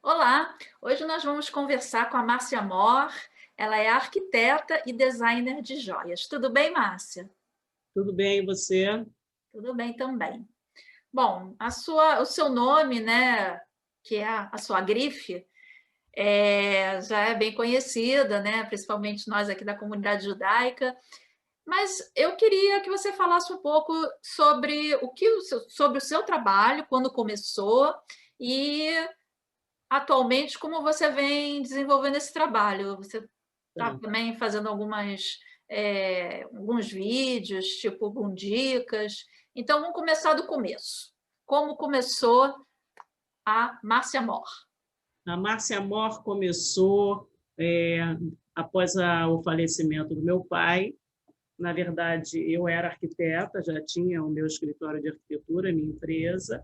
Olá, hoje nós vamos conversar com a Márcia Mor. Ela é arquiteta e designer de joias. Tudo bem, Márcia? Tudo bem, e você? Tudo bem também. Bom, o seu nome, né, que é a sua grife, já é bem conhecida, né, principalmente nós aqui da comunidade judaica. Mas eu queria que você falasse um pouco sobre sobre o seu trabalho, quando começou e atualmente, como você vem desenvolvendo esse trabalho? Você está Tá. também fazendo alguns vídeos, tipo, com dicas. Então, vamos começar do começo. Como começou a Márcia Mor? A Márcia Mor começou após o falecimento do meu pai. Na verdade, eu era arquiteta, já tinha o meu escritório de arquitetura, minha empresa,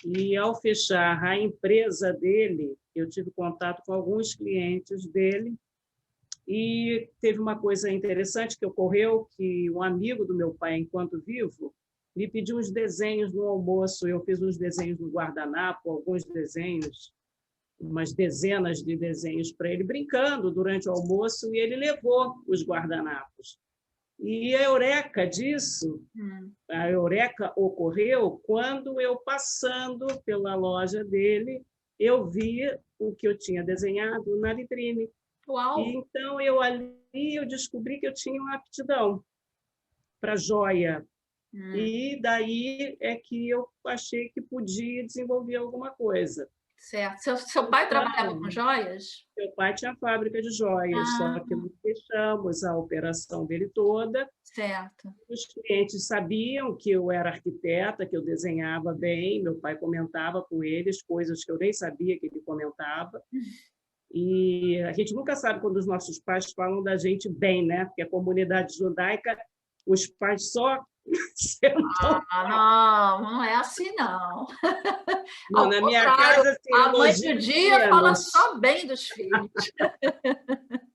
e ao fechar a empresa dele, eu tive contato com alguns clientes dele, e teve uma coisa interessante que ocorreu, que um amigo do meu pai, enquanto vivo, me pediu uns desenhos no almoço. Eu fiz uns desenhos no guardanapo, alguns desenhos, umas dezenas de desenhos para ele, brincando durante o almoço, e ele levou os guardanapos. E Hum. a eureka ocorreu quando eu, passando pela loja dele, eu vi o que eu tinha desenhado na vitrine. Uau! E então eu descobri que eu tinha uma aptidão para joia. Hum, E daí é que eu achei que podia desenvolver alguma coisa. certo. Seu pai trabalhava com Então, joias? meu pai tinha fábrica de joias, só que Ah, nós fechamos a operação dele toda. certo. Os clientes sabiam que eu era arquiteta, que eu desenhava bem, meu pai comentava com eles coisas que eu nem sabia que ele comentava. E a gente nunca sabe quando os nossos pais falam da gente bem, né? Porque a comunidade judaica, os pais só sentam. Ah, não, não é assim não. Não, Ao na minha contrário, casa se a mãe elogia de judia fala menos. só bem dos filhos.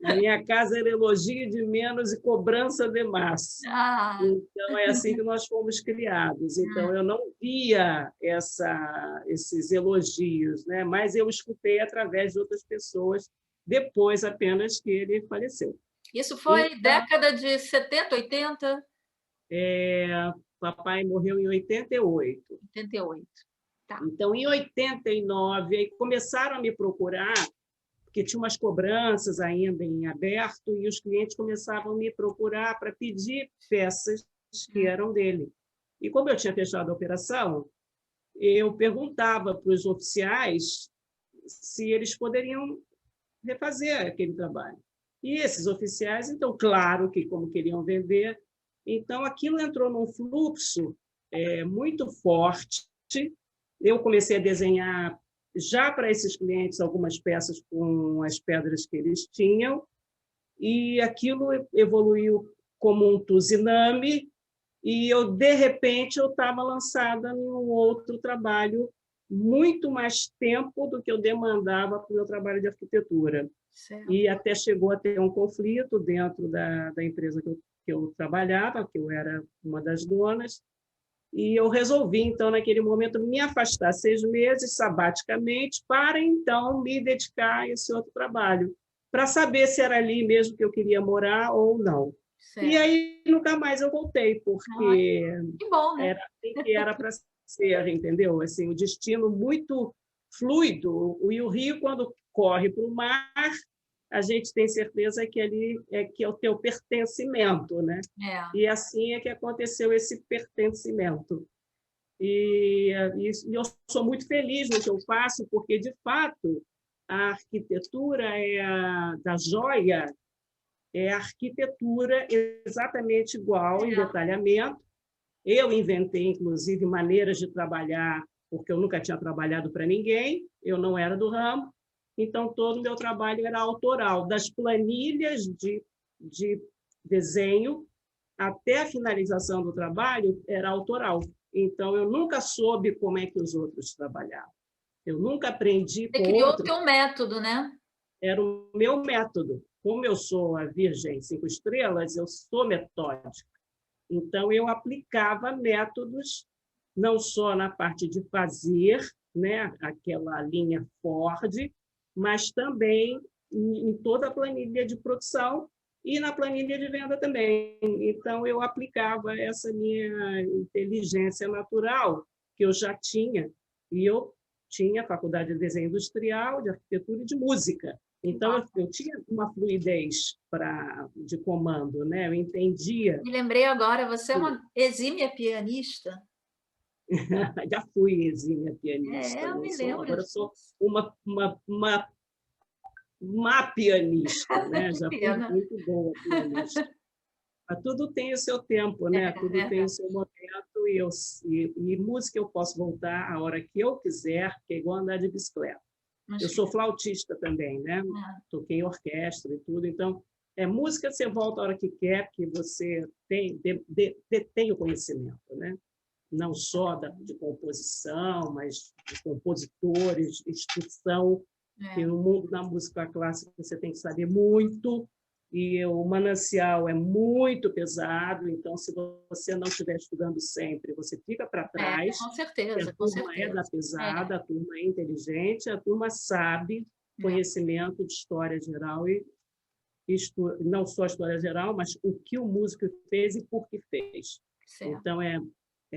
Na minha casa era elogio de menos e cobrança de mais. Ah, Então, é assim que nós fomos criados. Então, eu não via esses elogios, né? Mas eu escutei através de outras pessoas, depois apenas que ele faleceu. isso foi Então, década de 70, 80? papai morreu em 88. 88. Tá. Então, em 89, aí começaram a me procurar, porque tinha umas cobranças ainda em aberto, e os clientes começavam a me procurar para pedir peças que Hum, eram dele. E como eu tinha fechado a operação, eu perguntava para os oficiais se eles poderiam refazer aquele trabalho. E esses oficiais, então, claro que como queriam vender, então aquilo entrou num fluxo muito forte. Eu comecei a desenhar já para esses clientes algumas peças com as pedras que eles tinham, e aquilo evoluiu como um tsunami, e eu, de repente, eu estava lançada em um outro trabalho, muito mais tempo do que eu demandava para o meu trabalho de arquitetura. certo. E até chegou a ter um conflito dentro da empresa que eu trabalhava, que eu era uma das donas, e eu resolvi, então, naquele momento, me afastar 6 meses, sabaticamente, para, então, me dedicar a esse outro trabalho, para saber se era ali mesmo que eu queria morar ou não. E Certo. aí, nunca mais eu voltei, Ah, porque que bom, né? era assim que era para ser, entendeu? Assim, o destino muito fluido. E o rio, quando corre para o mar, a gente tem certeza que ali é que é o teu pertencimento, né? É. E assim é que aconteceu esse pertencimento. E eu sou muito feliz no que eu faço, porque, de fato, a arquitetura da joia é a arquitetura exatamente igual em detalhamento. Eu inventei, inclusive, maneiras de trabalhar, porque eu nunca tinha trabalhado para ninguém, eu não era do ramo, então todo o meu trabalho era autoral, das planilhas de desenho até a finalização do trabalho era autoral. Então, eu nunca soube como é que os outros trabalhavam. Eu nunca aprendi Você com criou o outros, teu método, né? era o meu método. Como eu sou a Virgem 5 estrelas, eu sou metódica. Então, eu aplicava métodos não só na parte de fazer, né, aquela linha Ford, mas também em toda a planilha de produção e na planilha de venda também. Então, eu aplicava essa minha inteligência natural, que eu já tinha, e eu tinha faculdade de desenho industrial, de arquitetura e de música. Então, eu tinha uma fluidez de comando, né? Eu entendia. Me lembrei agora, você é uma exímia pianista? Já fui exímia pianista, Eu não me sou, lembro agora sou disso. uma pianista, né? Que Já fui pena. muito boa pianista. Mas tudo tem o seu tempo, né? É Tudo tem o verdade. seu momento, e música eu posso voltar a hora que eu quiser, que é igual andar de bicicleta. Mas Eu sou flautista também, né? Toquei em orquestra e tudo, então música você volta a hora que quer, porque você tem o conhecimento, né? Não só de composição, mas de compositores, instrução, que no mundo da música clássica você tem que saber muito, e o manancial é muito pesado, então, se você não estiver estudando sempre, você fica para trás, com porque a certeza, com turma é da certeza. pesada, a turma é inteligente, a turma sabe conhecimento de história geral, e não só história geral, mas o que o músico fez e por que fez. Certo. Então, é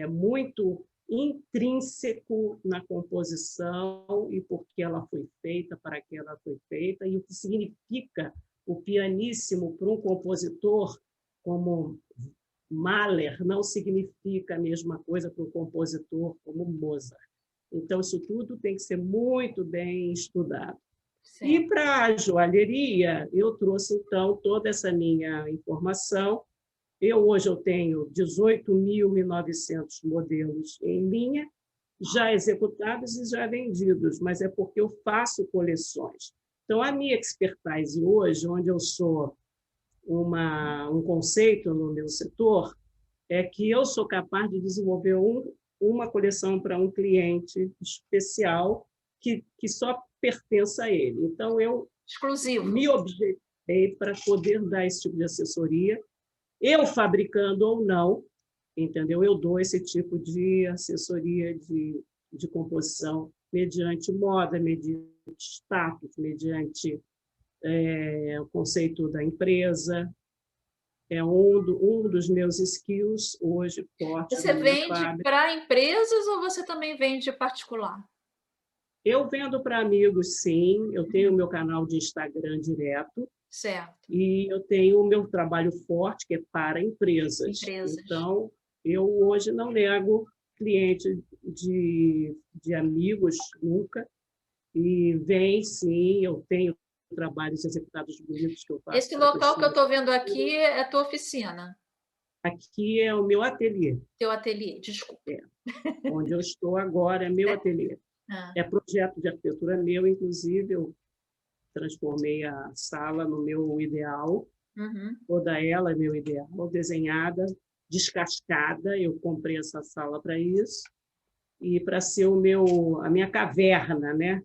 muito intrínseco na composição e por que ela foi feita, para que ela foi feita, e o que significa o pianíssimo para um compositor como Mahler não significa a mesma coisa para um compositor como Mozart. Então, isso tudo tem que ser muito bem estudado. Certo. E para a joalheria, eu trouxe, então, toda essa minha informação. Hoje eu tenho 18.900 modelos em linha, já executados e já vendidos, mas é porque eu faço coleções. Então, a minha expertise hoje, onde eu sou um conceito no meu setor, é que eu sou capaz de desenvolver uma coleção para um cliente especial que só pertence a ele. Então, eu me objetei para poder dar esse tipo de assessoria, eu fabricando ou não, entendeu? Eu dou esse tipo de assessoria de composição mediante moda, mediante status, mediante o conceito da empresa. É um dos meus skills hoje fortes. Você vende para empresas ou você também vende particular? Eu vendo para amigos, sim. Eu tenho o meu canal de Instagram direto. Certo. E eu tenho o meu trabalho forte, que é para empresas. Então, eu hoje não nego cliente de amigos, nunca. E vem, sim, eu tenho trabalhos executados bonitos que eu faço. Esse local que eu estou vendo aqui é a tua oficina? Aqui é o meu ateliê. Teu ateliê, desculpa. Onde eu estou agora é meu ateliê. É projeto de arquitetura meu, inclusive, eu transformei a sala no meu ideal. Toda ela é meu ideal, desenhada, descascada. Eu comprei essa sala para isso, e para ser a minha caverna, né?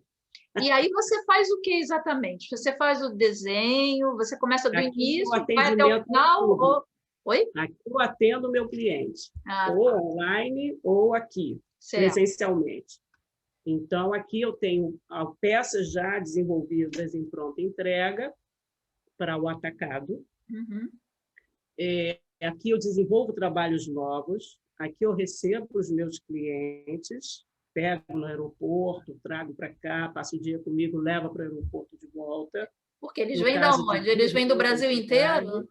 E aí você faz o que exatamente? Você faz o desenho, você começa do início, vai até o final? Oi? Aqui eu atendo o meu cliente, ou online ou aqui, presencialmente. Então, aqui eu tenho peças já desenvolvidas em pronta entrega para o atacado. Aqui eu desenvolvo trabalhos novos. Aqui eu recebo os meus clientes, pego no aeroporto, trago para cá, passa o dia comigo, leva para o aeroporto de volta. Porque eles vêm de onde? Eles vêm do Brasil inteiro?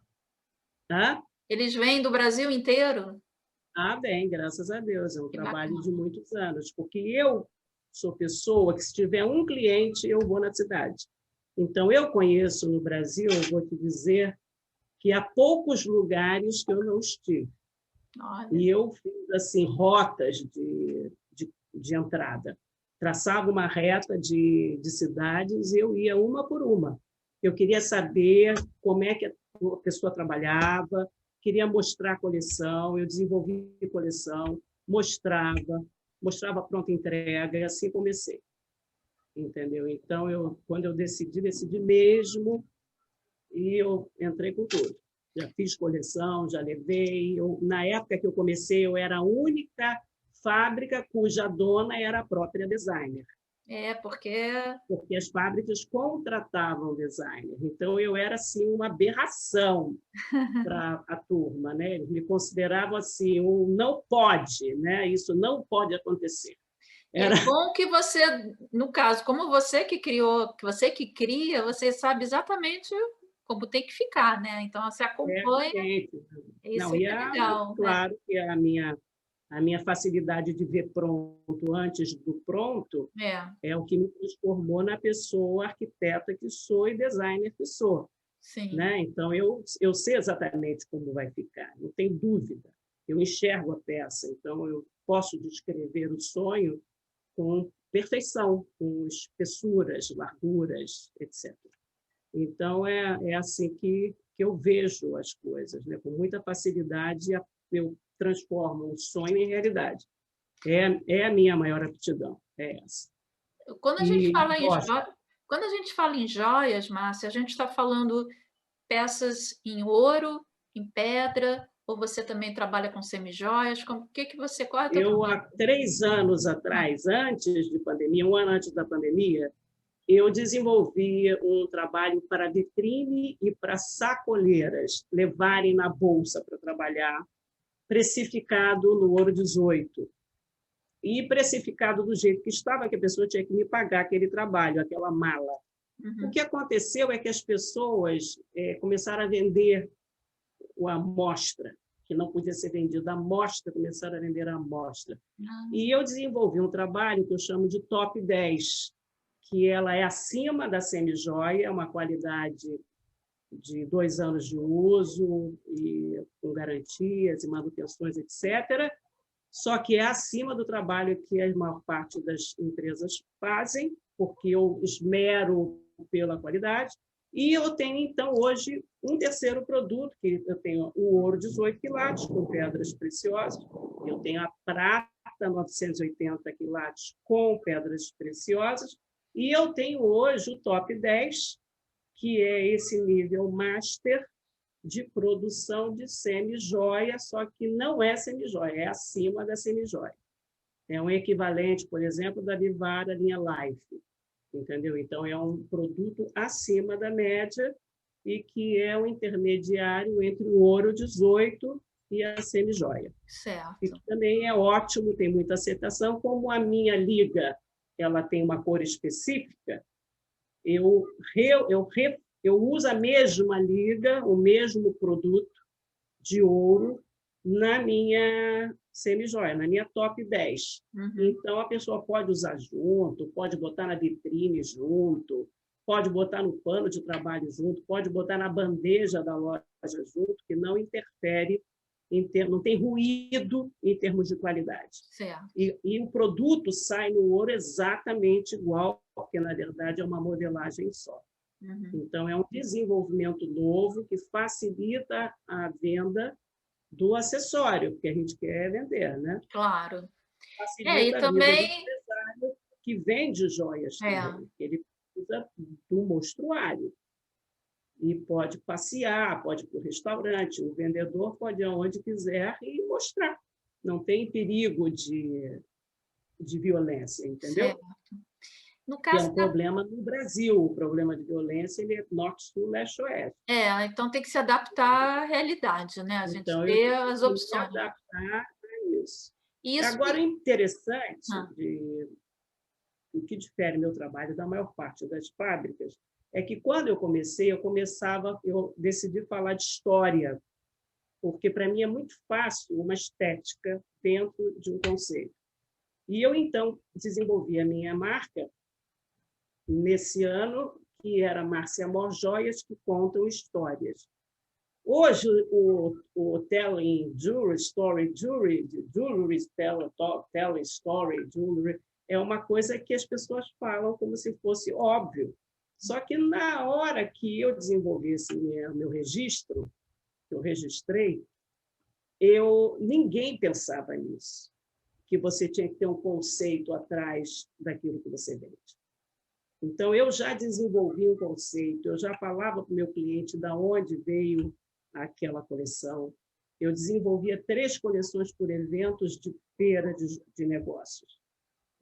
Eles vêm do Brasil inteiro? Bem, graças a Deus. É um trabalho de muitos anos, porque eu sou pessoa que, se tiver um cliente, eu vou na cidade. Então, eu conheço no Brasil, eu vou te dizer, que há poucos lugares que eu não estive. Olha. E eu fiz assim, rotas de entrada. Traçava uma reta de cidades e eu ia uma por uma. Eu queria saber como é que a pessoa trabalhava, queria mostrar a coleção, eu desenvolvi a coleção, mostrava pronta entrega, e assim comecei. Entendeu? Então, quando eu decidi mesmo, e eu entrei com tudo. Já fiz coleção, já levei. Na época que eu comecei, eu era a única fábrica cuja dona era a própria designer. Porque as fábricas contratavam designer. Então, eu era assim, uma aberração para a turma, né? Eles me consideravam assim, não pode, né? Isso não pode acontecer. É bom que você, no caso, como você que criou, que você que cria, você sabe exatamente como tem que ficar, né? Então, você acompanha, isso é legal. Claro que a minha facilidade de ver pronto antes do pronto é o que me transformou na pessoa arquiteta que sou e designer que sou. Sim. Né? Então, eu sei exatamente como vai ficar, não tem dúvida. Eu enxergo a peça, então eu posso descrever o sonho com perfeição, com espessuras, larguras, etc. Então, é assim que eu vejo as coisas, né? Com muita facilidade, eu transformo um sonho em realidade. É a minha maior aptidão, é essa. Quando a gente fala em joias, Márcia, a gente está falando peças em ouro, em pedra, ou você também trabalha com semijoias? Qual é o teu Eu, trabalho? há 3 anos atrás, antes de pandemia, 1 ano antes da pandemia, eu desenvolvi um trabalho para vitrine e para sacoleiras levarem na bolsa para trabalhar, precificado no ouro 18. E precificado do jeito que estava, que a pessoa tinha que me pagar aquele trabalho, aquela mala. O que aconteceu é que as pessoas começaram a vender a amostra, que não podia ser vendida a amostra, começaram a vender a amostra. E eu desenvolvi um trabalho que eu chamo de top 10, que ela é acima da semijoia, é uma qualidade de 2 anos de uso, e com garantias e manutenções, etc., só que é acima do trabalho que a maior parte das empresas fazem, porque eu esmero pela qualidade. E eu tenho, então, hoje, um terceiro produto, que eu tenho o ouro 18 quilates, com pedras preciosas, eu tenho a prata 980 quilates, com pedras preciosas, e eu tenho hoje o top 10, que é esse nível master, de produção de semijoia, só que não é semijoia, é acima da semijoia. É um equivalente, por exemplo, da Vivara linha Life, entendeu? Então, é um produto acima da média e que é o intermediário entre o ouro 18 e a semijoia. Certo. E que também é ótimo, tem muita aceitação, como a minha liga ela tem uma cor específica, eu uso a mesma liga, o mesmo produto de ouro na minha semijoia, na minha top 10. Então, a pessoa pode usar junto, pode botar na vitrine junto, pode botar no pano de trabalho junto, pode botar na bandeja da loja junto, que não interfere, não tem ruído em termos de qualidade. Certo. E o produto sai no ouro exatamente igual, porque, na verdade, é uma modelagem só. Então, é um desenvolvimento novo que facilita a venda do acessório, porque a gente quer vender, né? Claro. Facilita a vida do empresário que vende joias também. Ele precisa do mostruário. E pode passear, pode ir para o restaurante, o vendedor pode ir aonde quiser e mostrar. Não tem perigo de violência, entendeu? Certo. No Que é caso um problema no Brasil. O problema de violência ele é norte-sul, leste-oeste. Então tem que se adaptar à realidade, né? A gente Então, eu ter tenho as que me opções. adaptar a isso. Isso Agora, o interessante, Ah. o que difere meu trabalho da maior parte das fábricas, é que quando eu decidi falar de história, porque para mim é muito fácil uma estética dentro de um conceito. E eu, então, desenvolvi a minha marca nesse ano, que era Márcia Amor Joias, que contam histórias. Hoje, o Telling Jewelry Story, Jewelry Telling Story, Jewelry, é uma coisa que as pessoas falam como se fosse óbvio. Só que, na hora que eu desenvolvi esse meu registro, que eu registrei, ninguém pensava nisso, que você tinha que ter um conceito atrás daquilo que você vende. Então, eu já desenvolvi um conceito, eu já falava para o meu cliente de onde veio aquela coleção, eu desenvolvia 3 coleções por eventos de feira de negócios.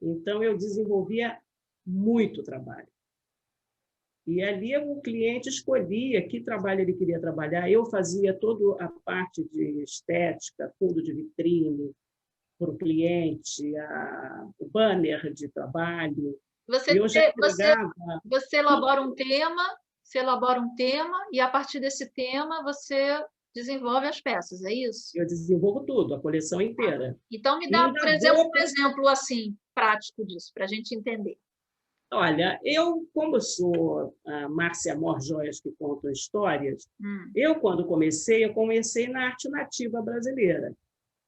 Então, eu desenvolvia muito trabalho. E ali o cliente escolhia que trabalho ele queria trabalhar. Eu fazia toda a parte de estética, fundo de vitrine para o cliente, o banner de trabalho. Você, Eu já entregava... você elabora um tema e, a partir desse tema, você desenvolve as peças, é isso? Eu desenvolvo tudo, a coleção inteira. Então, me E dá, ainda por exemplo, vou... um exemplo assim, prático disso, para a gente entender. Olha, como eu sou a Márcia Mor Joias que contam histórias, quando eu comecei na arte nativa brasileira.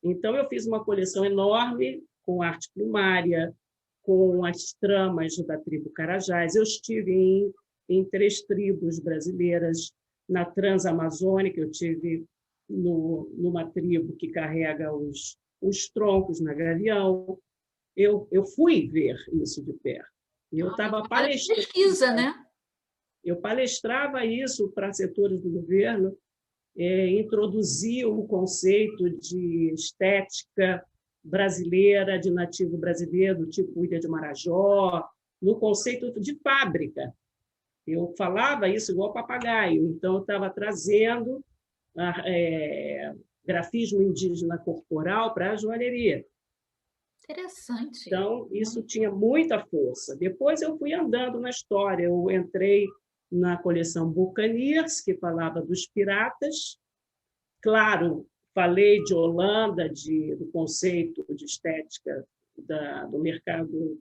Então, eu fiz uma coleção enorme com arte primária, com as tramas da tribo Carajás. Eu estive em 3 tribos brasileiras. Na Transamazônica, eu estive numa tribo que carrega os troncos na Gavião. Eu fui ver isso de perto. Eu estava palestrando. Pesquisa, né? Eu palestrava isso para setores do governo, introduzia o conceito de estética brasileira, de nativo brasileiro, tipo Ilha de Marajó, no conceito de fábrica. Eu falava isso igual papagaio, então eu estava trazendo grafismo indígena corporal para a joalheria. Interessante. Então, isso tinha muita força. Depois eu fui andando na história, eu entrei na coleção Buccaneers, que falava dos piratas. Claro, falei de Holanda, do conceito de estética do mercado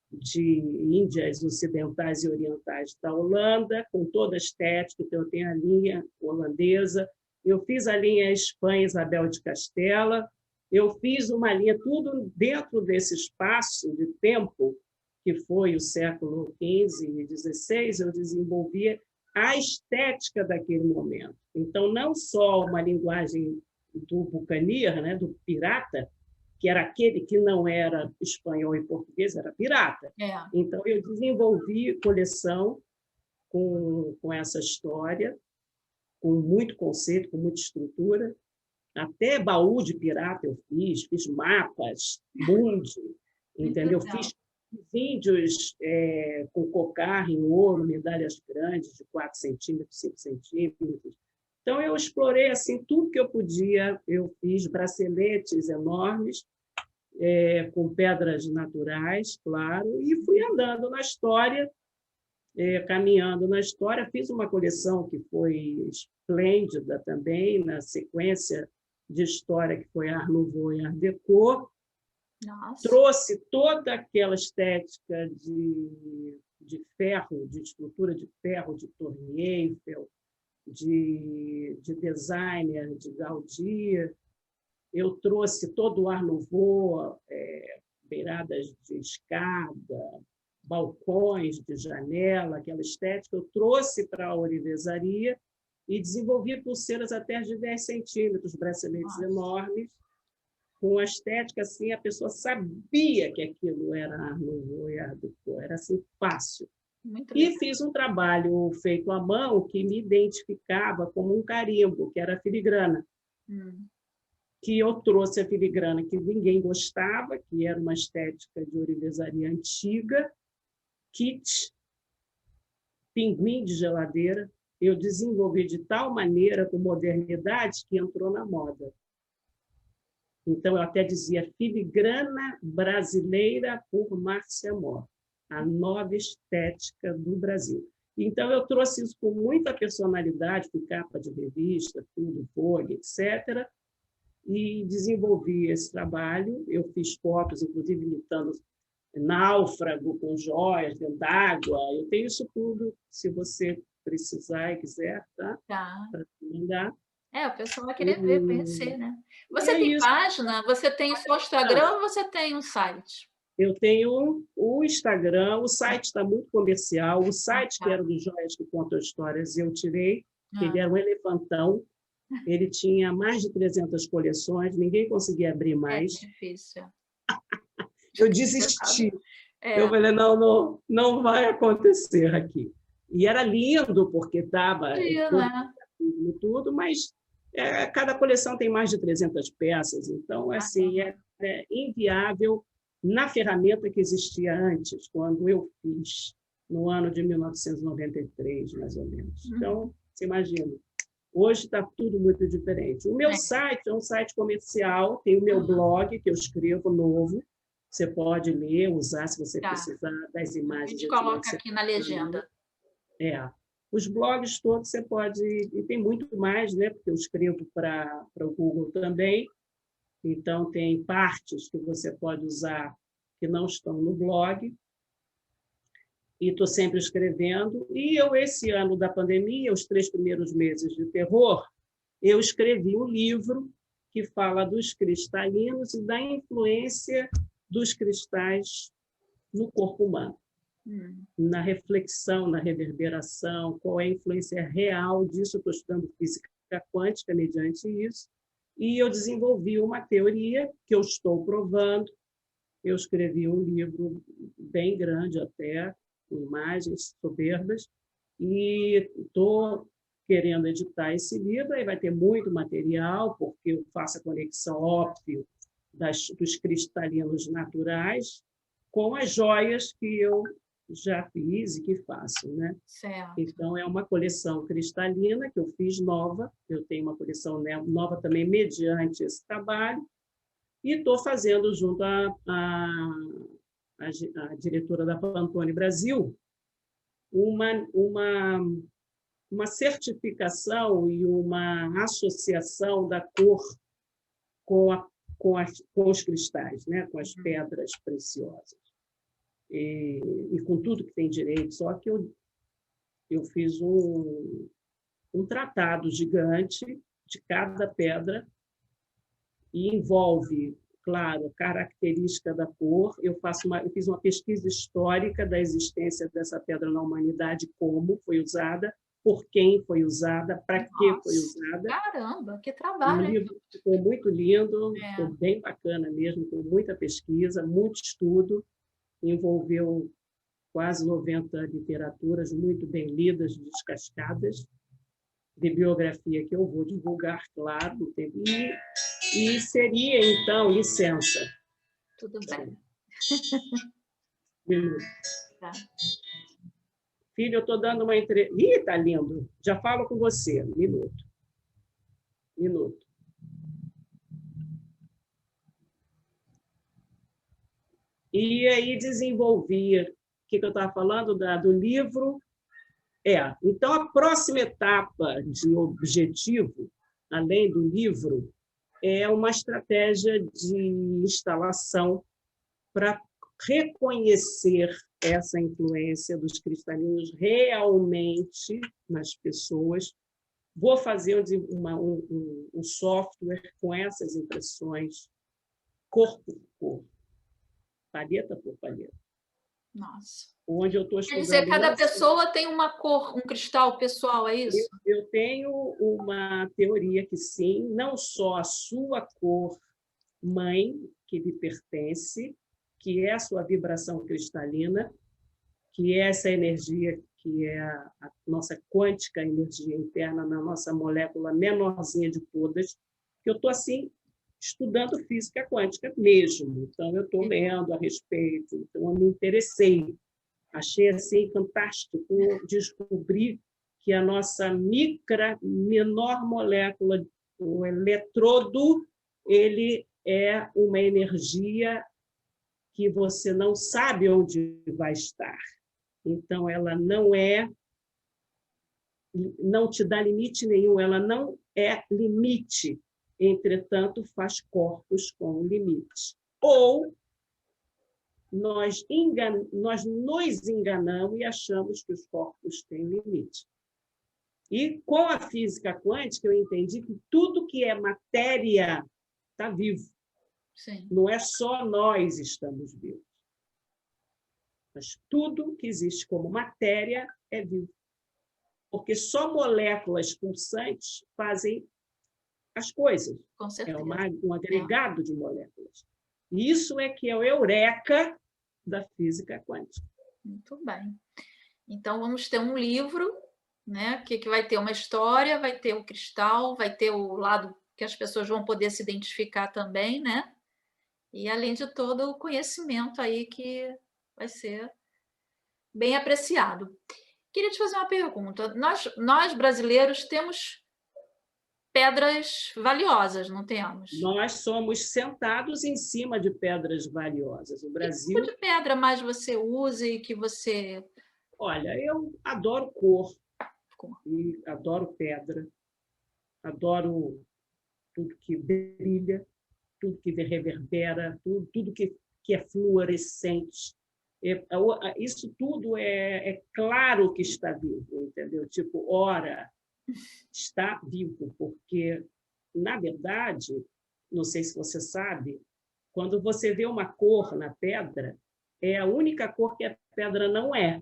de Índias ocidentais e orientais da Holanda, com toda a estética. Então, eu tenho a linha holandesa, eu fiz a linha Espanha Isabel de Castela, eu fiz uma linha, tudo dentro desse espaço de tempo, que foi o século XV e XVI, eu desenvolvia a estética daquele momento. Então, não só uma linguagem do buccaneer, né, do pirata, que era aquele que não era espanhol e português, era pirata. Então, eu desenvolvi coleção com essa história, com muito conceito, com muita estrutura. Até baú de pirata eu fiz mapas, mundi, entendeu? Fiz índios com cocar em ouro, medalhas grandes de 4 centímetros, 5 centímetros. Então, eu explorei assim, tudo que eu podia, eu fiz braceletes enormes, com pedras naturais, claro, e fui andando na história, caminhando na história. Fiz uma coleção que foi esplêndida também, na sequência de história, que foi Art Nouveau e Art Deco. Nossa. Trouxe toda aquela estética de ferro, de estrutura de ferro, de Torre Eiffel, de designer, de Gaudí. Eu trouxe todo o Art Nouveau, beiradas de escada, balcões de janela, aquela estética. Eu trouxe para a ourivesaria e desenvolvi pulseiras até de 10 centímetros, braceletes enormes, com a estética assim, a pessoa sabia que aquilo era Art Nouveau e Art Deco, era assim fácil. E fiz um trabalho feito à mão que me identificava como um carimbo, que era a filigrana. Que eu trouxe a filigrana que ninguém gostava, que era uma estética de ourivesaria antiga, kit, pinguim de geladeira. Eu desenvolvi de tal maneira, com modernidade, que entrou na moda. Então, eu até dizia filigrana brasileira por Márcia Mor, a nova estética do Brasil. Então, eu trouxe isso com muita personalidade, com capa de revista, tudo, Vogue, etc., e desenvolvi esse trabalho. Eu fiz fotos, inclusive, imitando náufrago com joias dentro d'água. Eu tenho isso tudo, se você precisar e quiser, tá? Para mandar. O pessoal vai querer ver, conhecer, né? Você tem página? Você tem só o Instagram ou você tem um site? Eu tenho o Instagram, o site está muito comercial. O site que era do Joias que Contam Histórias, eu tirei, ele era um elefantão. Ele tinha mais de 300 coleções, ninguém conseguia abrir mais. É difícil. Eu desisti. Eu falei, não vai acontecer aqui. E era lindo, porque estava tudo, mas Cada coleção tem mais de 300 peças, então, assim, é inviável na ferramenta que existia antes, quando eu fiz, no ano de 1993, mais ou menos. Então, você imagina, hoje está tudo muito diferente. O meu site é um site comercial, tem o meu blog, que eu escrevo novo, você pode ler, usar, se você precisar das imagens. A gente coloca aqui na legenda. Os blogs todos você pode... E tem muito mais, né? Porque eu escrevo para o Google também. Então, tem partes que você pode usar que não estão no blog. E estou sempre escrevendo. E eu, esse ano da pandemia, os 3 primeiros meses de terror, eu escrevi um livro que fala dos cristalinos e da influência dos cristais no corpo humano. Na reflexão, na reverberação, qual é a influência real disso. Eu estou estudando física quântica mediante isso, e eu desenvolvi uma teoria que eu estou provando. Eu escrevi um livro bem grande até, com imagens soberbas, e estou querendo editar esse livro, aí vai ter muito material, porque eu faço a conexão óbvia dos cristalinos naturais com as joias que eu já fiz e que faço, né? Certo. Então, é uma coleção cristalina que eu fiz nova, eu tenho uma coleção nova também mediante esse trabalho, e estou fazendo junto à diretora da Pantone Brasil uma certificação e uma associação da cor com os cristais, né? Com as pedras preciosas. E com tudo que tem direito, só que eu fiz um tratado gigante de cada pedra e envolve, claro, a característica da cor. Eu fiz uma pesquisa histórica da existência dessa pedra na humanidade, como foi usada, por quem foi usada, para que foi usada. Caramba, que trabalho! O livro ficou muito lindo, ficou bem bacana mesmo, com muita pesquisa, muito estudo. Envolveu quase 90 literaturas muito bem lidas, descascadas, de biografia que eu vou divulgar, claro. E seria, então, licença. Tudo bem. Tá. Filho, eu estou dando uma entrevista. Ih, está lindo. Já falo com você. Minuto. E aí desenvolvi, o que eu estava falando do livro. Então, a próxima etapa de objetivo, além do livro, é uma estratégia de instalação para reconhecer essa influência dos cristalinos realmente nas pessoas. Vou fazer um software com essas impressões, corpo por corpo, palheta por palheta. Nossa. Onde eu estou estudando. Quer dizer, cada pessoa tem uma cor, um cristal pessoal, é isso? Eu tenho uma teoria que sim, não só a sua cor mãe, que lhe pertence, que é a sua vibração cristalina, que é essa energia que é a nossa quântica energia interna na nossa molécula menorzinha de todas, que eu estou assim estudando física quântica mesmo. Então, eu estou lendo a respeito, então eu me interessei. Achei assim fantástico descobrir que a nossa menor molécula, o eletrodo, ele é uma energia que você não sabe onde vai estar. Então, ela não te dá limite nenhum, ela não é limite. Entretanto, faz corpos com limites. Ou nós nos enganamos e achamos que os corpos têm limite. E com a física quântica, eu entendi que tudo que é matéria está vivo. Sim. Não é só nós estamos vivos. Mas tudo que existe como matéria é vivo. Porque só moléculas pulsantes fazem as coisas. Com certeza. É um agregado de moléculas. E isso é que é o eureka da física quântica. Muito bem. Então, vamos ter um livro né? Que vai ter uma história, vai ter o cristal, vai ter o lado que as pessoas vão poder se identificar também, né? E, além de todo, o conhecimento aí que vai ser bem apreciado. Queria te fazer uma pergunta. Nós brasileiros temos pedras valiosas, não temos? Nós somos sentados em cima de pedras valiosas. O Que tipo Brasil, de pedra mais você usa e que você... olha, eu adoro cor, e adoro pedra, adoro tudo que brilha, tudo que reverbera, tudo que é fluorescente. Isso tudo é claro que está vivo, entendeu? Tipo, ora, está vivo, porque, na verdade, não sei se você sabe, quando você vê uma cor na pedra, é a única cor que a pedra não é.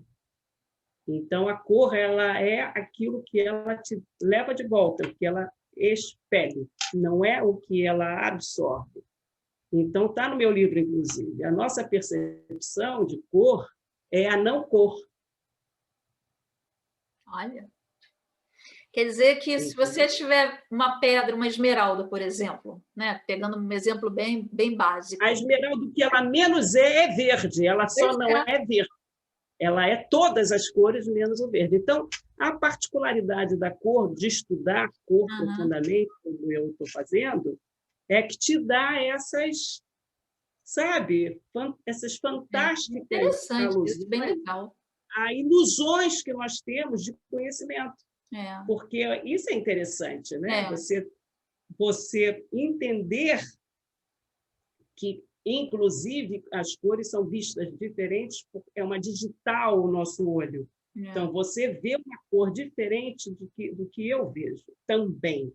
Então, a cor ela é aquilo que ela te leva de volta, o que ela expele, não é o que ela absorve. Então, está no meu livro, inclusive. A nossa percepção de cor é a não cor. Olha, quer dizer que se você tiver uma pedra, uma esmeralda, por exemplo, né? Pegando um exemplo bem básico. A esmeralda, o que ela menos é verde, ela só não é verde. Ela é todas as cores menos o verde. Então, a particularidade da cor, de estudar cor profundamente, como eu estou fazendo, é que te dá essas, sabe, essas fantásticas interessante, alusões, isso, bem legal. a ilusões que nós temos de conhecimento. É. Porque isso é interessante, né? Você entender que, inclusive, as cores são vistas diferentes, porque é uma digital o nosso olho. Então, você vê uma cor diferente do que eu vejo também.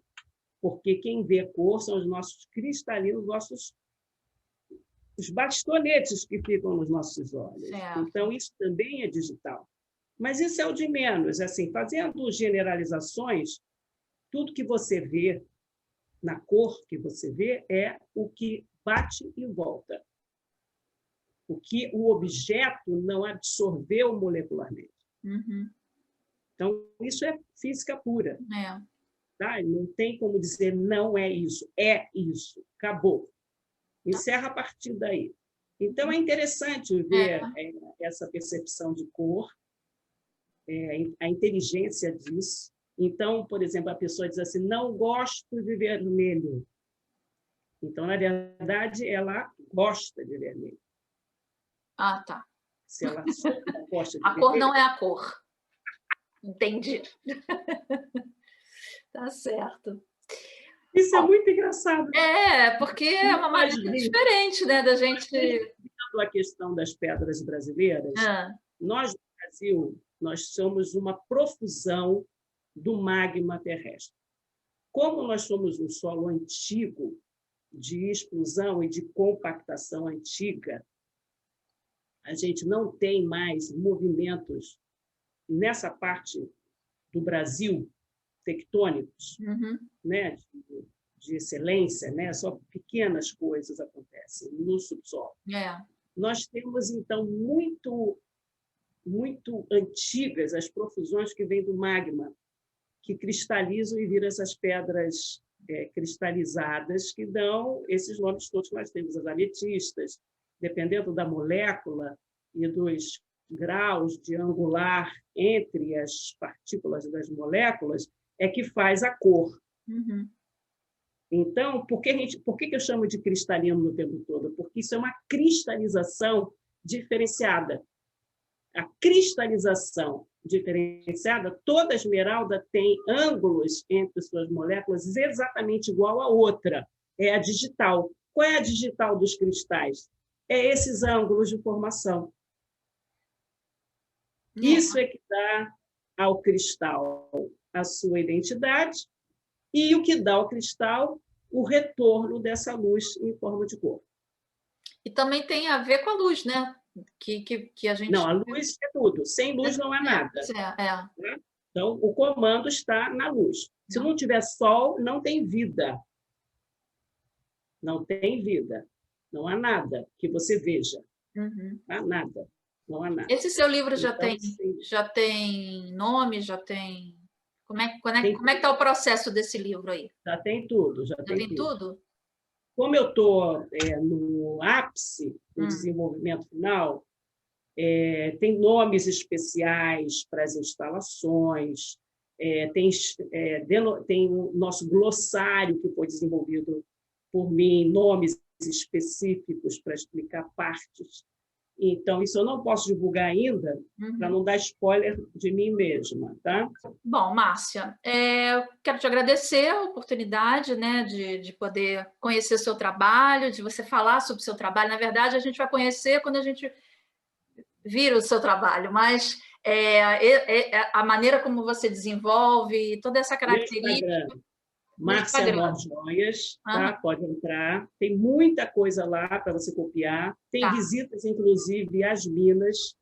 Porque quem vê cor são os nossos cristalinos, os bastonetes que ficam nos nossos olhos. Então, isso também é digital. Mas isso é o de menos. Assim, fazendo generalizações, tudo que você vê na cor que você vê é o que bate e volta. O que o objeto não absorveu molecularmente. Então, isso é física pura. Tá? Não tem como dizer não é isso. É isso. Acabou. Encerra a partir daí. Então, é interessante ver essa percepção de cor, a inteligência disso. Então, por exemplo, a pessoa diz assim, não gosto de vermelho. Então, na verdade, ela gosta de vermelho. Ah, tá. Se ela só gosta de a vermelho... cor não é a cor. Entendi. Tá certo. Isso é muito engraçado. Porque é uma maneira diferente, né, da gente... A questão das pedras brasileiras, nós, no Brasil, nós somos uma profusão do magma terrestre. Como nós somos um solo antigo, de explosão e de compactação antiga, a gente não tem mais movimentos nessa parte do Brasil tectônicos, né, de excelência, né? Só pequenas coisas acontecem no subsolo. Nós temos, então, muito antigas as profusões que vêm do magma, que cristalizam e viram essas pedras cristalizadas, que dão esses nomes todos que nós temos, as ametistas, dependendo da molécula e dos graus de angular entre as partículas das moléculas, é que faz a cor. Então, por que eu chamo de cristalino no tempo todo? Porque isso é uma cristalização diferenciada. A cristalização diferenciada, toda esmeralda tem ângulos entre suas moléculas exatamente igual à outra. É a digital. Qual é a digital dos cristais? É esses ângulos de formação. Isso é que dá ao cristal a sua identidade e o que dá ao cristal o retorno dessa luz em forma de cor. E também tem a ver com a luz, né? Que a gente... Não, a luz é tudo. Sem luz não é nada. Então, o comando está na luz. Se não tiver sol, não tem vida. Não tem vida. Não há nada que você veja. Não há nada. não há nada. Esse seu livro já Então, sim, tem nome, já tem... Como é tem, que está o processo desse livro aí? já tem tudo, já Já tem tem tudo. tudo? Como eu estou no ápice do Hum. desenvolvimento final, tem nomes especiais para as instalações, tem o nosso glossário que foi desenvolvido por mim, nomes específicos para explicar partes. Então, isso eu não posso divulgar ainda, para não dar spoiler de mim mesma, tá? Bom, Márcia, eu quero te agradecer a oportunidade, né, de poder conhecer o seu trabalho, de você falar sobre o seu trabalho. Na verdade, a gente vai conhecer quando a gente vir o seu trabalho, mas a maneira como você desenvolve, toda essa Meu característica Instagram, no Márcia Instagram. Mor Joias, Aham, tá? Pode entrar. Tem muita coisa lá para você copiar. Tem tá, visitas, inclusive, às minas,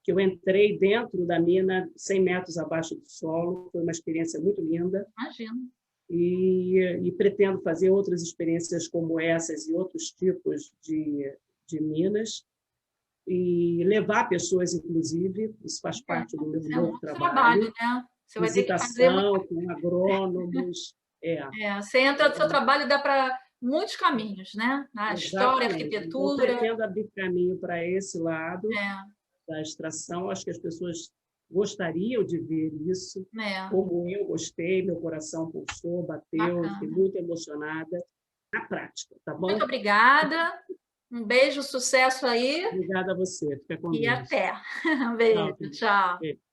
que eu entrei dentro da mina, 100 metros abaixo do solo. Foi uma experiência muito linda. imagino. E pretendo fazer outras experiências como essas e outros tipos de minas e levar pessoas, inclusive, isso faz parte do meu Isso é um novo outro trabalho, trabalho, né? Você vai ter que fazer muito. visitação com agrônomos, Você entra no seu trabalho e dá para muitos caminhos, né? Na história, exatamente. Então, arquitetura, pretendo abrir caminho para esse lado é, da extração. Acho que as pessoas gostariam de ver isso, é, como eu gostei, meu coração pulsou, bateu, fiquei bacana. muito emocionada, na prática, tá Muito bom? obrigada. Um beijo, sucesso aí Obrigada a você, fica com e Deus. até. Um Tchau, beijo, querido. tchau. Beijo.